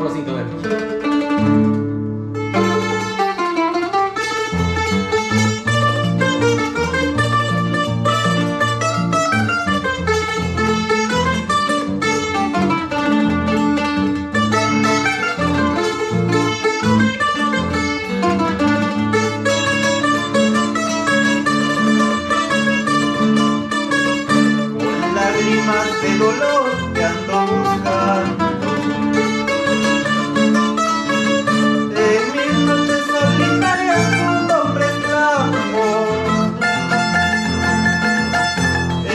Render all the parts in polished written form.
4-5, Con lágrimas de dolor te ando buscando. En mis noches solitarias tu nombre clamo.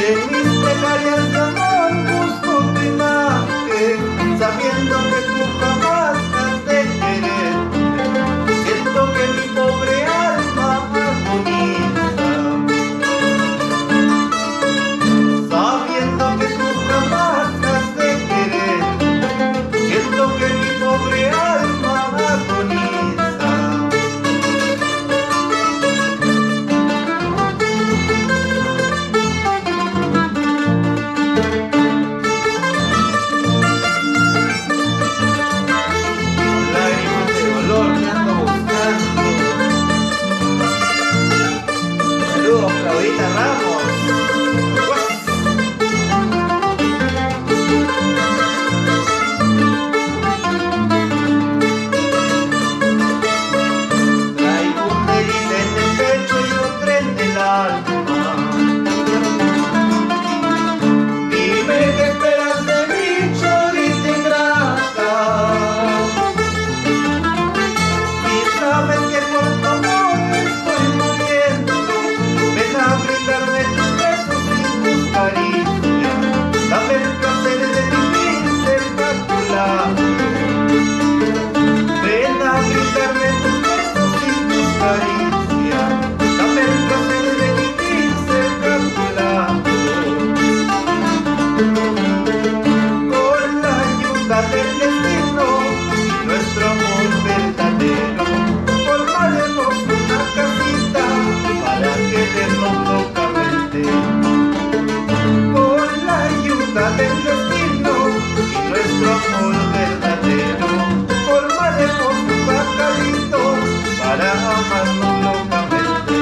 En mis plegarias de amor busco tu imagen, sabiendo que tú jamás me has de querer. Siento que mi pobre alma agoniza, sabiendo que tú jamás me has de querer. Siento que mi pobre alma agoniza. Con lágrimas de dolor te ando buscando. Saludos, Claudita Ramos. Traigo una herida en el pecho y otra en el alma. Dime qué esperas de mí, chorita ingrata. Y sabes que por tu amor estoy muriendo. Ven a brindarme tus besos y tus caricias. Dame el placer de vivir cerca a tu lado. Ven a brindarme tus besos y tus caricias. Dame el placer de vivir cerca a tu lado. Con la ayuda del destino y nuestro amor verdadero, formaremos una casita para querernos locamente. Con la ayuda del destino y nuestro amor verdadero, formaremos un bacalito para amarnos locamente.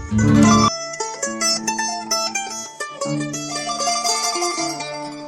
Thank you.